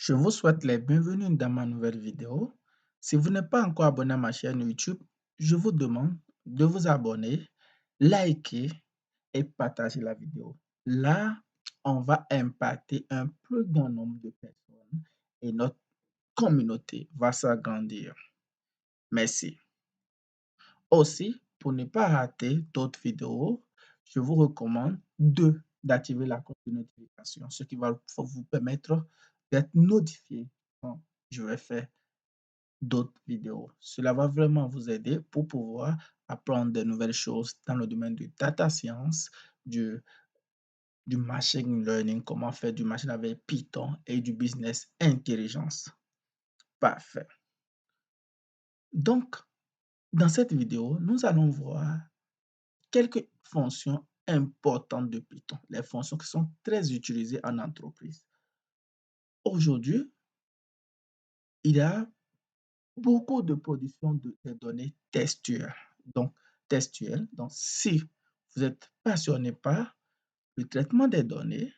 Je vous souhaite les bienvenus dans ma nouvelle vidéo. Si vous n'êtes pas encore abonné à ma chaîne YouTube, je vous demande de vous abonner, liker et partager la vidéo. Là, on va impacter un plus grand nombre de personnes et notre communauté va s'agrandir. Merci. Aussi, pour ne pas rater d'autres vidéos, je vous recommande d'activer la cloche de notification, ce qui va vous permettre d'être notifié quand je vais faire d'autres vidéos. Cela va vraiment vous aider pour pouvoir apprendre de nouvelles choses dans le domaine du data science, du, du machine learning, comment faire du machine avec Python et du business intelligence. Parfait. Donc, dans cette vidéo, nous allons voir quelques fonctions importantes de Python, les fonctions qui sont très utilisées en entreprise. Aujourd'hui, il y a beaucoup de production de données textuelles. Donc, si vous êtes passionné par le traitement des données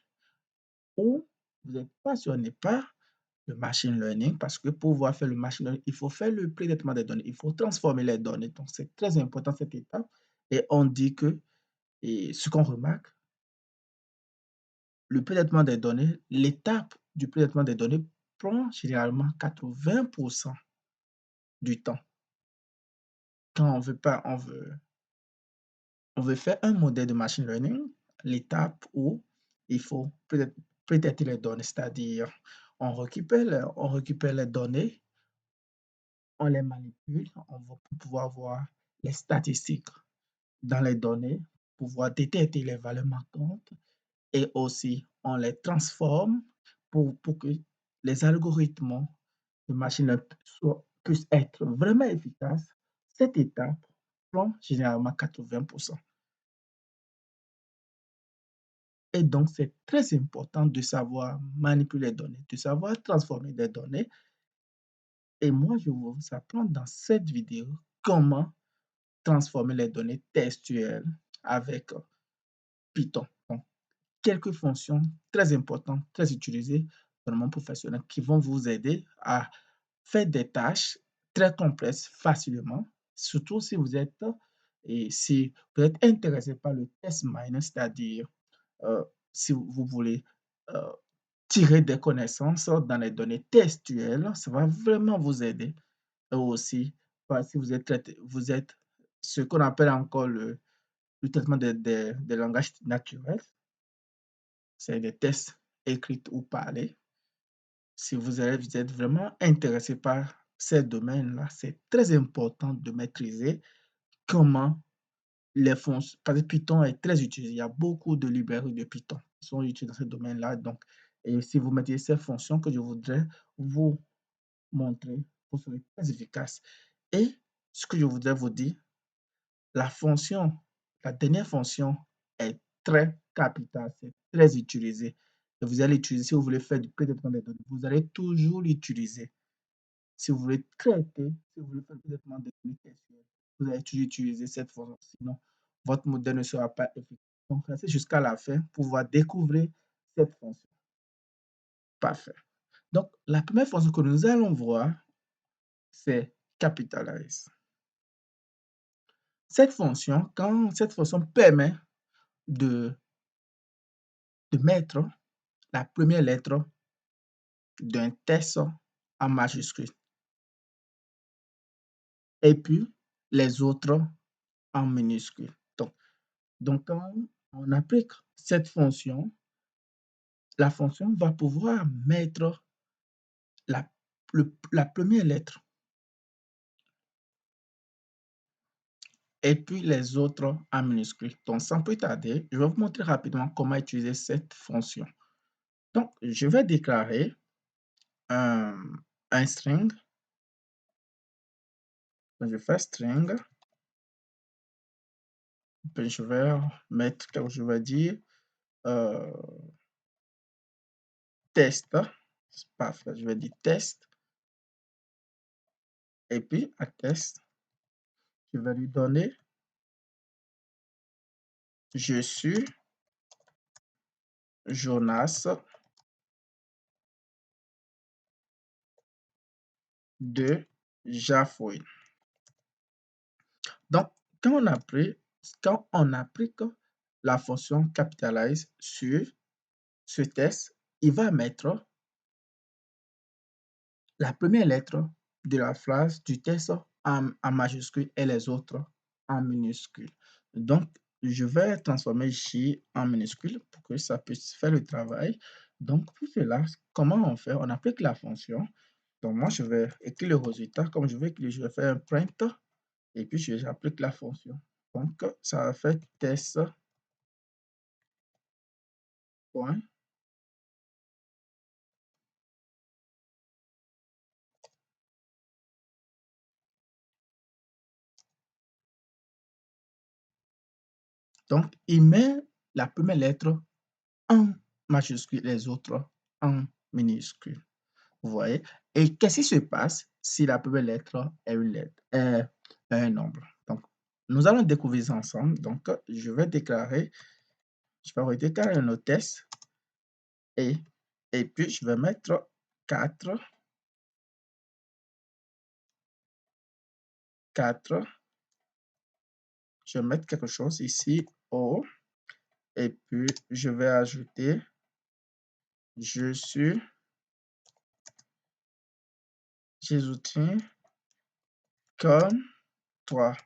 ou vous êtes passionné par le machine learning, parce que pour pouvoir faire le machine learning, il faut faire le pré-traitement des données, il faut transformer les données. Donc, c'est très important cette étape. Et on dit que, et ce qu'on remarque, le pré-traitement des données, l'étape du pré-traitement des données prend généralement 80% du temps. Quand on veut faire un modèle de machine learning, l'étape où il faut pré-traiter les données, c'est-à-dire on récupère les données, on les manipule, on va pouvoir voir les statistiques dans les données, pouvoir détecter les valeurs manquantes et aussi on les transforme pour que les algorithmes de machine learning puissent être vraiment efficaces. Cette étape prend généralement 80%. Et donc, c'est très important de savoir manipuler les données, de savoir transformer des données. Et moi, je vais vous apprendre dans cette vidéo comment transformer les données textuelles avec Python. Donc, quelques fonctions très importantes, très utilisées dans le monde professionnel qui vont vous aider à faire des tâches très complexes facilement, surtout si vous êtes intéressé par le test mining, c'est-à-dire euh, si vous voulez euh, tirer des connaissances dans les données textuelles, ça va vraiment vous aider. Et aussi, si vous êtes ce qu'on appelle encore le traitement des langages naturels, c'est des tests écrits ou parlés. Si vous êtes vraiment intéressé par ces domaines-là, c'est très important de maîtriser comment les fonctions, parce que Python est très utilisé. Il y a beaucoup de librairies de Python qui sont utilisées dans ce domaine-là. Donc, et si vous maîtrisez ces fonctions que je voudrais vous montrer, vous serez très efficace. Et ce que je voudrais vous dire, la fonction, la dernière fonction est très capitale, c'est très utilisé. Et vous allez l'utiliser si vous voulez faire du pré-traitement des données. Vous allez toujours l'utiliser. Si vous voulez traiter, si vous voulez faire le pré-traitement des données textuelles, vous allez toujours utiliser cette fonction. Sinon, votre modèle ne sera pas efficace. Donc, restez jusqu'à la fin pour pouvoir découvrir cette fonction. Parfait. Donc, la première fonction que nous allons voir, c'est capitalize. Cette fonction permet de mettre la première lettre d'un texte en majuscule et puis les autres en minuscule. Donc quand on applique cette fonction, la fonction va pouvoir mettre la, la première lettre et puis les autres en minuscule. Donc, sans plus tarder, je vais vous montrer rapidement comment utiliser cette fonction. Donc, je vais déclarer un string. Je fais string. Puis je vais mettre, je vais dire, euh, test. Parfait, je vais dire test. Et puis, à test, je vais lui donner je suis Jonas de Jafouine. Donc, quand on applique la fonction capitalize sur ce test, il va mettre la première lettre de la phrase du test en majuscule et les autres en minuscule. Donc, je vais transformer ici en minuscule pour que ça puisse faire le travail. Donc, pour cela, comment on fait? On applique la fonction. Donc, moi, je vais écrire le résultat. Comme je vais écrire, je vais faire un print et puis j'applique la fonction. Donc, ça va faire test. Point. Donc, il met la première lettre en majuscule, les autres en minuscule. Vous voyez? Et qu'est-ce qui se passe si la première lettre est une lettre, est un nombre? Donc, nous allons découvrir ça ensemble. Donc, je vais redéclarer nos tests et, et puis je vais mettre 4, 4. Je vais mettre quelque chose ici, O, et puis je vais ajouter je suis Jésus-Christ comme toi.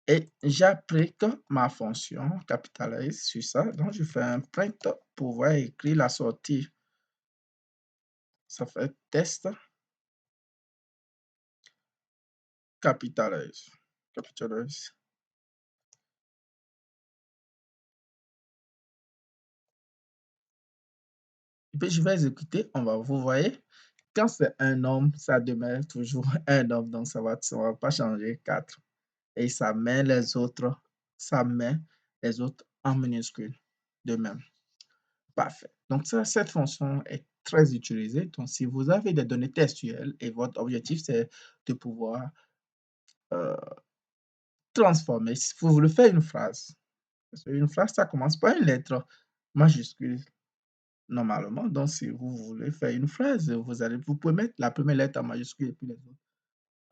Et j'applique ma fonction capitalize sur ça. Donc, je fais un print pour pouvoir écrire la sortie. Ça fait test capitalize. Capitalize. Et puis, je vais exécuter. Vous voyez, quand c'est un nombre, ça demeure toujours un nombre. Donc, ça va pas changer 4. Et ça met les autres en minuscule de même. Parfait. Donc, cette fonction est très utilisée. Donc, si vous avez des données textuelles et votre objectif, c'est de pouvoir transformer, si vous voulez faire une phrase, parce qu'une phrase, ça commence par une lettre majuscule normalement. Donc, si vous voulez faire une phrase, vous pouvez mettre la première lettre en majuscule et puis les autres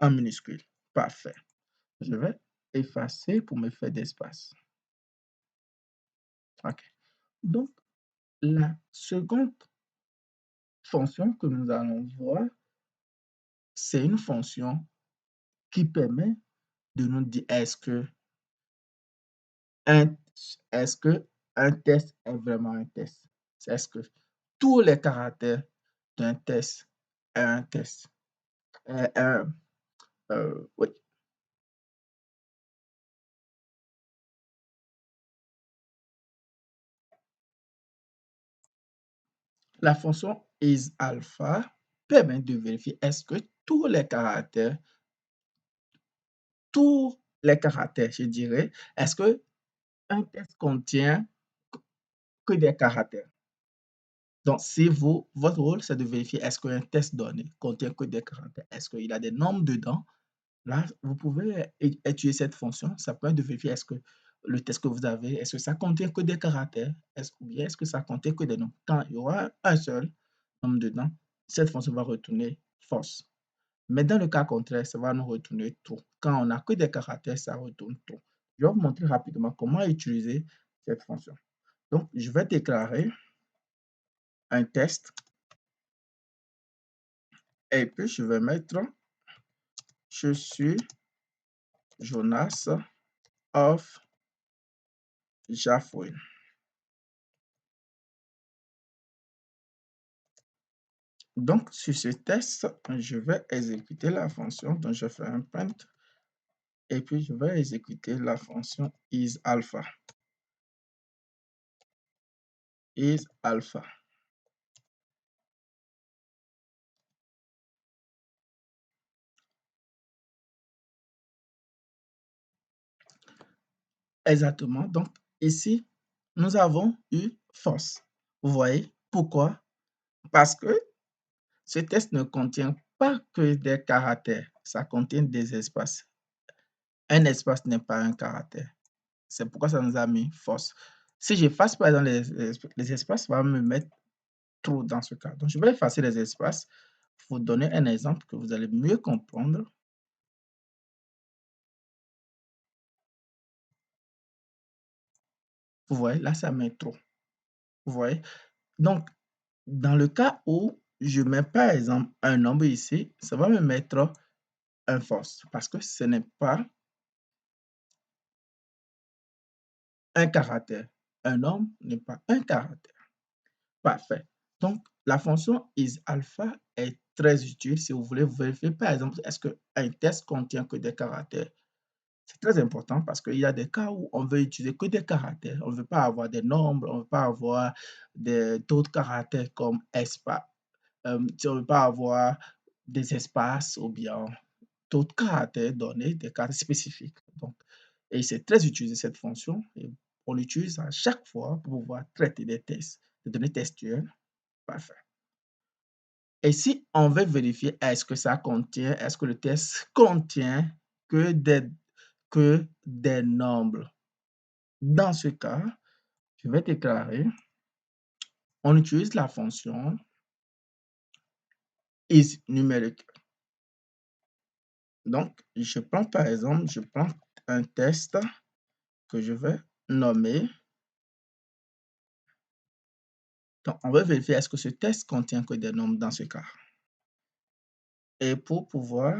en minuscule. Parfait. Je vais effacer pour me faire d'espace. OK. Donc, la seconde fonction que nous allons voir, c'est une fonction qui permet de nous dire un, est-ce que un test est vraiment un test? Est-ce que tous les caractères d'un test est un test? Oui. La fonction isAlpha permet de vérifier est-ce que tous les caractères, je dirais, est-ce que un test contient que des caractères? Donc, si votre rôle, c'est de vérifier est-ce qu'un test donné contient que des caractères? Est-ce qu'il y a des nombres dedans? Là, vous pouvez utiliser cette fonction. Ça permet de vérifier est-ce que le test que vous avez, est-ce que ça contient que des caractères? Ou bien est-ce que ça contient que des nombres? Quand il y aura un seul nombre dedans, cette fonction va retourner false. Mais dans le cas contraire, ça va nous retourner true. Quand on n'a que des caractères, ça retourne true. Je vais vous montrer rapidement comment utiliser cette fonction. Donc, je vais déclarer un test et puis je vais mettre je suis Jonas of Jafouine. Donc, sur ce test, je vais exécuter la fonction. Donc, je fais un print et puis je vais exécuter la fonction isAlpha. IsAlpha. Exactement. Donc, ici, nous avons eu false. Vous voyez pourquoi? Parce que ce test ne contient pas que des caractères, ça contient des espaces. Un espace n'est pas un caractère. C'est pourquoi ça nous a mis false. Si j'efface par exemple les espaces, ça va me mettre true dans ce cas. Donc, je vais effacer les espaces pour vous donner un exemple que vous allez mieux comprendre. Vous voyez, là, ça met trop. Vous voyez? Donc, dans le cas où je mets par exemple un nombre ici, ça va me mettre un false parce que ce n'est pas un caractère. Un nombre n'est pas un caractère. Parfait. Donc, la fonction isAlpha est très utile si vous voulez vérifier, par exemple, est-ce qu'un test contient que des caractères. C'est très important parce qu'il y a des cas où on veut utiliser que des caractères. On ne veut pas avoir des nombres, on ne veut pas avoir d'autres caractères comme espace. Si on ne veut pas avoir des espaces ou bien d'autres caractères donnés, des caractères spécifiques. Donc, et c'est très utilisé cette fonction. Et on l'utilise à chaque fois pour pouvoir traiter des tests, des données textuelles. Parfait. Et si on veut vérifier est-ce que ça contient, est-ce que le test contient que des nombres. Dans ce cas, je vais déclarer, on utilise la fonction isNumeric. Donc, je prends par exemple, je prends un test que je vais nommer. Donc, on va vérifier est-ce que ce test contient que des nombres dans ce cas. Et pour pouvoir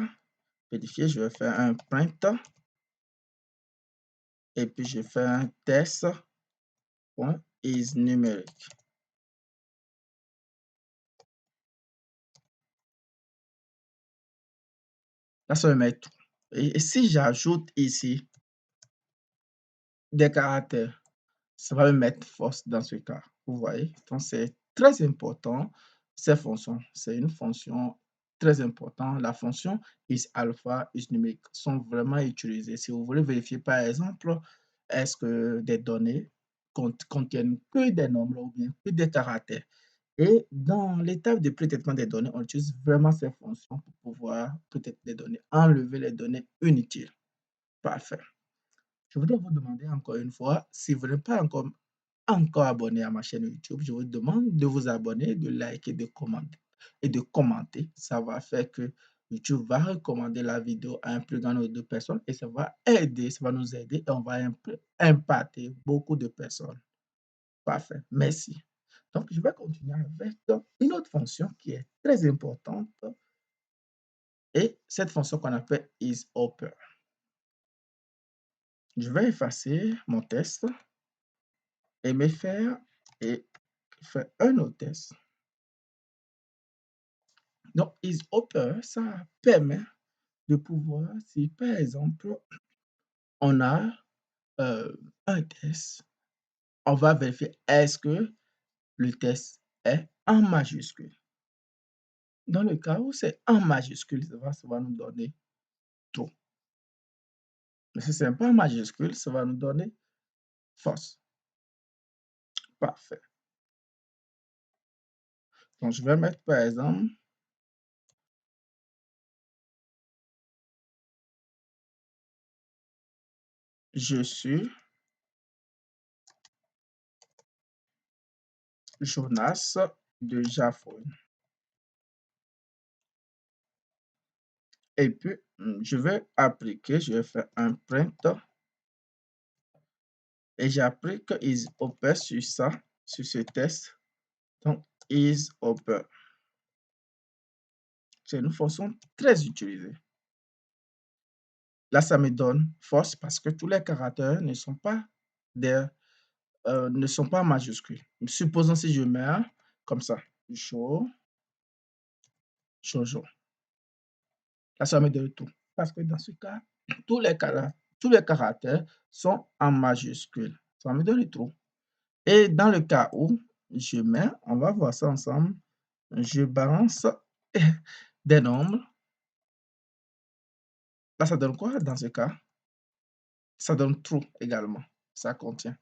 vérifier, je vais faire un print et puis je fais un test.isNumeric. Là, ça va mettre tout. Et si j'ajoute ici des caractères, ça va me mettre false dans ce cas. Vous voyez? Donc, c'est très important, ces fonctions. C'est une fonction très importante. La fonction isAlpha, isNumeric sont vraiment utilisées. Si vous voulez vérifier, par exemple, est-ce que des données contiennent que des nombres ou bien que des caractères. Et dans l'étape de pré-traitement des données, on utilise vraiment ces fonctions pour pouvoir traiter des données, enlever les données inutiles. Parfait. Je voudrais vous demander encore une fois, si vous n'êtes pas encore abonné à ma chaîne YouTube, je vous demande de vous abonner, de liker, de commenter et de commenter. Ça va faire que YouTube va recommander la vidéo à un plus grand nombre de personnes et ça va aider, ça va nous aider et on va impacter beaucoup de personnes. Parfait, merci. Donc, je vais continuer avec une autre fonction qui est très importante et cette fonction qu'on appelle isHopper. Je vais effacer mon test et me faire et faire un autre test. Donc, isHopper, ça permet de pouvoir, si par exemple, on a un test, on va vérifier est-ce que le test est en majuscule. Dans le cas où c'est en majuscule, ça va nous donner true. Mais si ce n'est pas en majuscule, ça va nous donner false. Parfait. Donc, je vais mettre par exemple, je suis Jonas de Jafouine. Et puis, je vais appliquer, je vais faire un print et j'applique isHopper sur ça, sur ce test. Donc, isHopper. C'est une fonction très utilisée. Là, ça me donne false parce que tous les caractères ne sont pas en majuscules. Supposons si je mets comme ça, Jojo. Là, ça me donne tout. Parce que dans ce cas, tous les caractères sont en majuscules. Ça me donne tout. Et dans le cas où je mets, on va voir ça ensemble, je balance des nombres. Là, ça donne quoi dans ce cas? Ça donne true également. Ça contient.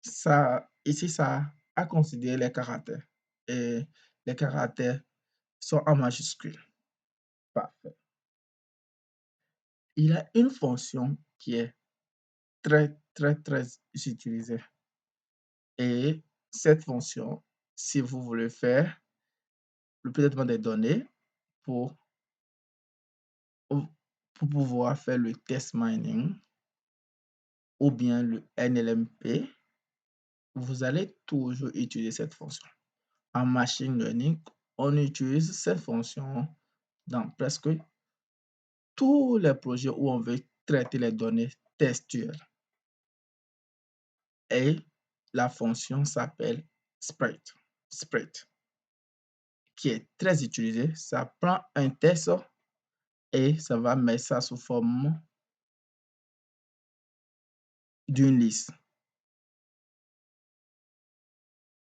Ça, ici, ça a considéré les caractères. Et les caractères sont en majuscule. Parfait. Il y a une fonction qui est très utilisée. Et cette fonction, si vous voulez faire le traitement des données pour pour pouvoir faire le test mining ou bien le NLMP, vous allez toujours utiliser cette fonction. En machine learning, on utilise cette fonction dans presque tous les projets où on veut traiter les données textuelles. Et la fonction s'appelle sprite. Sprite, qui est très utilisée. Ça prend un texte et ça va mettre ça sous forme d'une liste.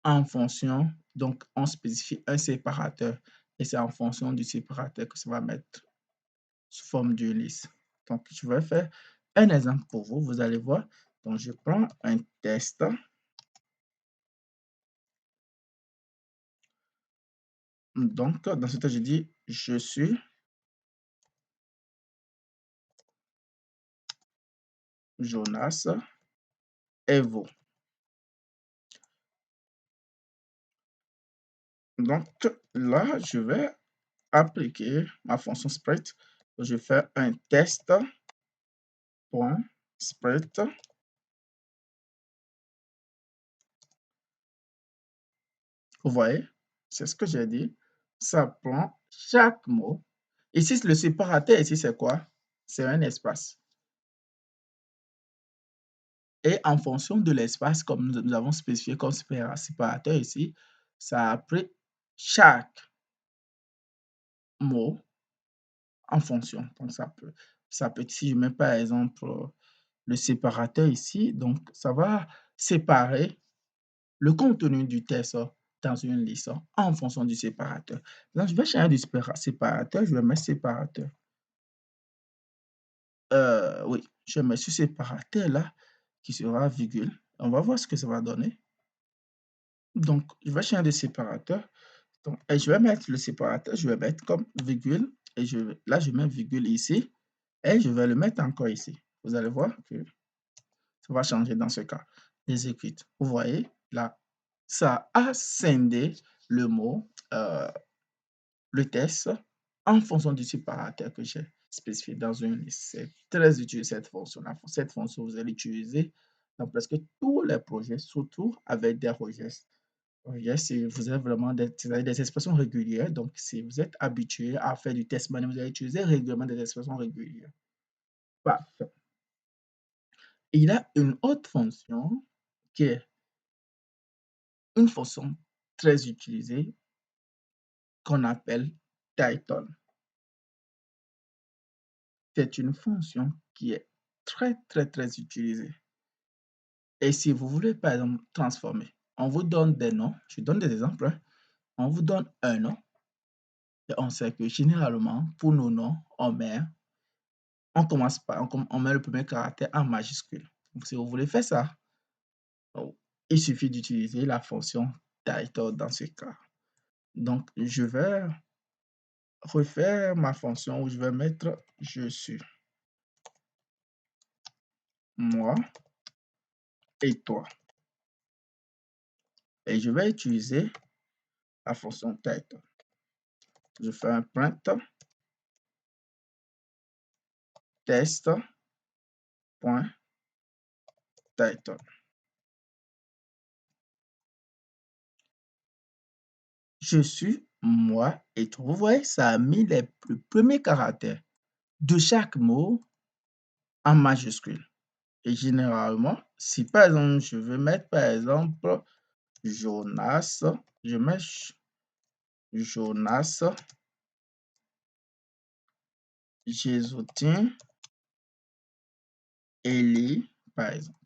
En fonction, donc on spécifie un séparateur et c'est en fonction du séparateur que ça va mettre sous forme d'une liste. Donc, je vais faire un exemple pour vous. Vous allez voir. Donc, je prends un test. Donc, dans ce test, je dis je suis Jonas et vous. Donc, là, je vais appliquer ma fonction sprite. Je fais un test.sprite. Vous voyez, c'est ce que j'ai dit. Ça prend chaque mot. Ici, le séparateur, ici, c'est quoi? C'est un espace. Et en fonction de l'espace, comme nous avons spécifié comme séparateur ici, ça a pris chaque mot en fonction. Donc, ça peut, si je mets par exemple le séparateur ici, donc ça va séparer le contenu du test dans une liste en fonction du séparateur. Donc, je vais changer du séparateur, je vais mettre séparateur. Oui, je mets ce séparateur là qui sera virgule. On va voir ce que ça va donner. Donc, je vais changer de séparateur. Donc, et je vais mettre le séparateur, je vais mettre comme virgule. Et là, je mets virgule ici. Et je vais le mettre encore ici. Vous allez voir que ça va changer dans ce cas. Exécute. Vous voyez, là, ça a scindé le mot, le test, en fonction du séparateur que j'ai spécifié dans une liste. C'est très utile cette fonction. Cette fonction, vous allez l'utiliser dans presque tous les projets, surtout avec des registres. Si vous avez vraiment des expressions régulières, donc si vous êtes habitué à faire du test manuel, vous allez utiliser régulièrement des expressions régulières. Parfait. Il a une autre fonction qui est une fonction très utilisée qu'on appelle Title. C'est une fonction qui est très utilisée. Et si vous voulez, par exemple, transformer, on vous donne des noms, je donne des exemples, hein. On vous donne un nom et on sait que généralement, pour nos noms, on commence par, on met le premier caractère en majuscule. Donc, si vous voulez faire ça, il suffit d'utiliser la fonction Title dans ce cas. Donc, je vais refaire ma fonction où je vais mettre je suis, moi et toi. Et je vais utiliser la fonction title. Je fais un print test.title. Je suis, moi et toi. Vous voyez, ça a mis le premier caractère de chaque mot en majuscule. Et généralement, si par exemple, je veux mettre par exemple Jonas, je mets Jonas, Jésutin, Élie, par exemple.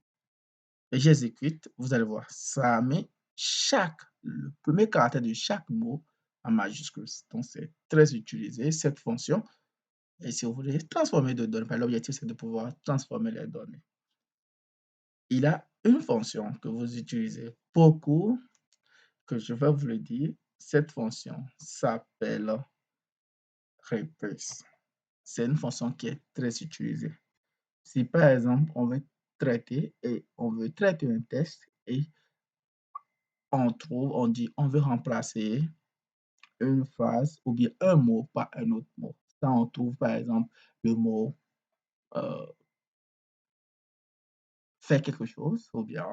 Et j'exécute, vous allez voir, ça a mis le premier caractère de chaque mot en majuscule. Donc, c'est très utilisé, cette fonction. Et si vous voulez transformer des données, l'objectif, c'est de pouvoir transformer les données. Il a une fonction que vous utilisez beaucoup, que je vais vous le dire. Cette fonction s'appelle replace. C'est une fonction qui est très utilisée. Si par exemple, on veut traiter un test et on dit on veut remplacer une phrase ou bien un mot par un autre mot. Ça, on trouve par exemple le mot euh, faire quelque chose ou bien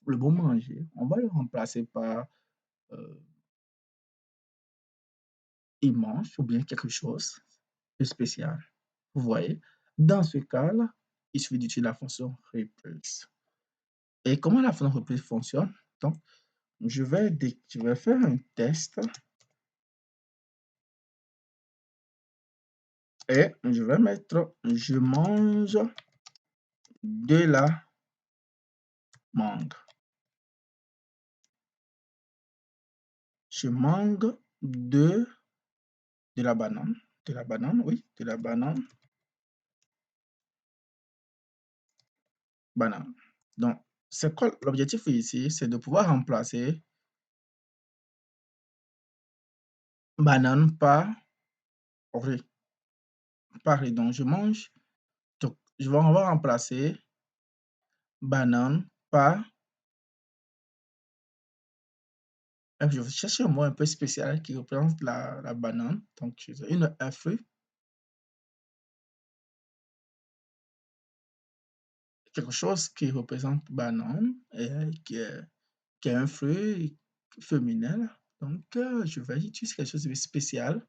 le mot manger. On va le remplacer par euh, il mange ou bien quelque chose de spécial. Vous voyez? Dans ce cas-là, il suffit d'utiliser la fonction replace. Et comment la fonction replace fonctionne? Donc, je vais faire un test et je vais mettre je mange de la mangue. Je mange de la banane. De la banane, oui, de la banane. Banane. Donc, c'est quoi l'objectif ici? C'est de pouvoir remplacer banane par riz. Par riz. Donc, je mange. Donc, on va remplacer banane par. Je vais chercher un mot un peu spécial qui représente la banane. Donc, un fruit. Quelque chose qui représente banane et qui est un fruit féminin. Là. Donc, je vais utiliser quelque chose de spécial.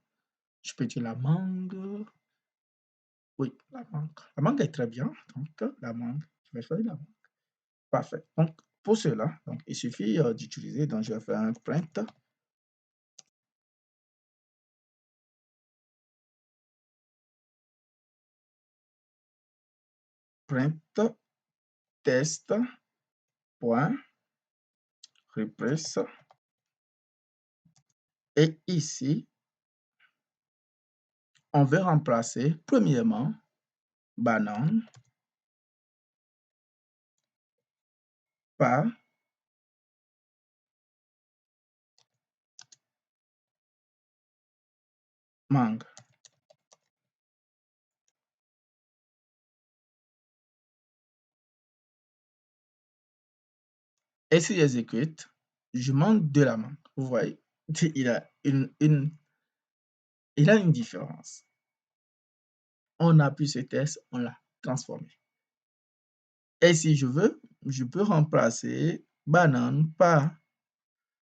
Je peux dire la mangue. Oui, la mangue. La mangue est très bien. Donc, la mangue. Je vais choisir la mangue. Parfait. Donc, pour cela, donc, il suffit d'utiliser. Donc, je vais faire un print. Print test point replace. Et ici, on veut remplacer premièrement banane par mangue. Et si j'exécute, je manque de la mangue. Vous voyez, il a il a une différence. On appuie ce test, on l'a transformé. Et si je veux, je peux remplacer banane par,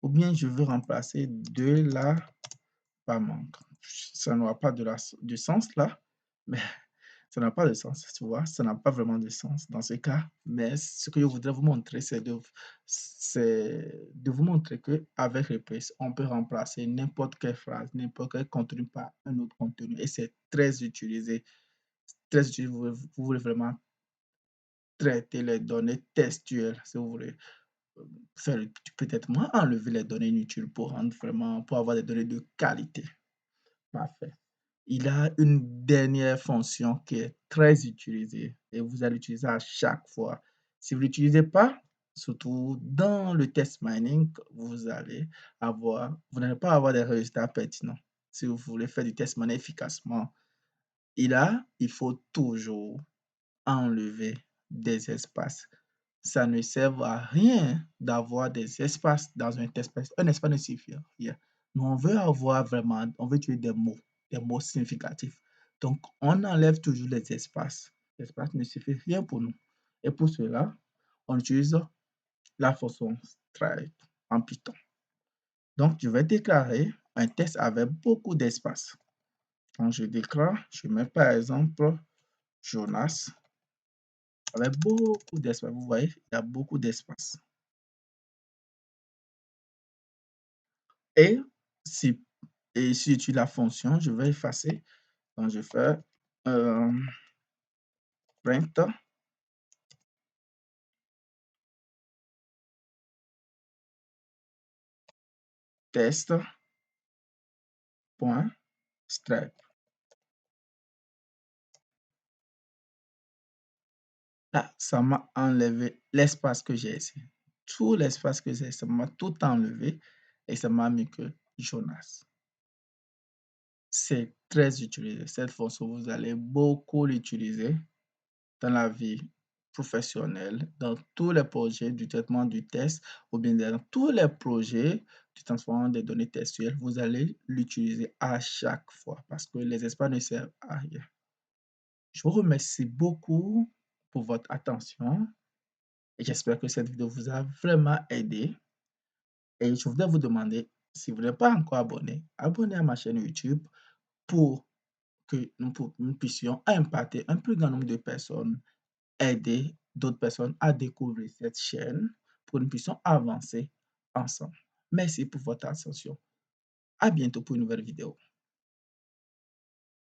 ou bien je veux remplacer de la par mangue. Ça n'aura pas de sens là, mais ça n'a pas de sens, tu vois, ça n'a pas vraiment de sens dans ce cas. Mais ce que je voudrais vous montrer, c'est de vous montrer qu'avec Replace, on peut remplacer n'importe quelle phrase, n'importe quel contenu par un autre contenu. Et c'est très utilisé. Très utilisé. Vous voulez vraiment traiter les données textuelles, si vous voulez faire peut-être moins enlever les données inutiles pour rendre vraiment, pour avoir des données de qualité. Parfait. Il a une dernière fonction qui est très utilisée et vous allez l'utiliser à chaque fois. Si vous ne l'utilisez pas, surtout dans le test mining, vous n'allez pas avoir des résultats pertinents. Si vous voulez faire du test mining efficacement, il faut toujours enlever des espaces. Ça ne sert à rien d'avoir des espaces dans un test. Un espace ne suffit à rien. Mais on veut avoir vraiment, on veut utiliser des mots significatifs. Donc, on enlève toujours les espaces. L'espace ne suffit rien pour nous. Et pour cela, on utilise la fonction strike en Python. Donc, je vais déclarer un test avec beaucoup d'espace. Quand je déclare, je mets par exemple Jonas avec beaucoup d'espace. Vous voyez, il y a beaucoup d'espace. Et si, si j'utilise la fonction, je vais effacer. Donc, je fais print test.strike. Là, ça m'a enlevé l'espace que j'ai ici. Tout l'espace que j'ai, ça m'a tout enlevé et ça m'a mis que Jonas. C'est très utilisé. Cette fonction, vous allez beaucoup l'utiliser dans la vie professionnel dans tous les projets du traitement du test ou bien dans tous les projets du transformation des données textuelles, vous allez l'utiliser à chaque fois parce que les espaces ne servent à rien. Je vous remercie beaucoup pour votre attention et j'espère que cette vidéo vous a vraiment aidé. Et je voudrais vous demander, si vous n'êtes pas encore abonné, abonnez à ma chaîne YouTube pour que nous puissions impacter un plus grand nombre de personnes, aider d'autres personnes à découvrir cette chaîne pour que nous puissions avancer ensemble. Merci pour votre attention. À bientôt pour une nouvelle vidéo.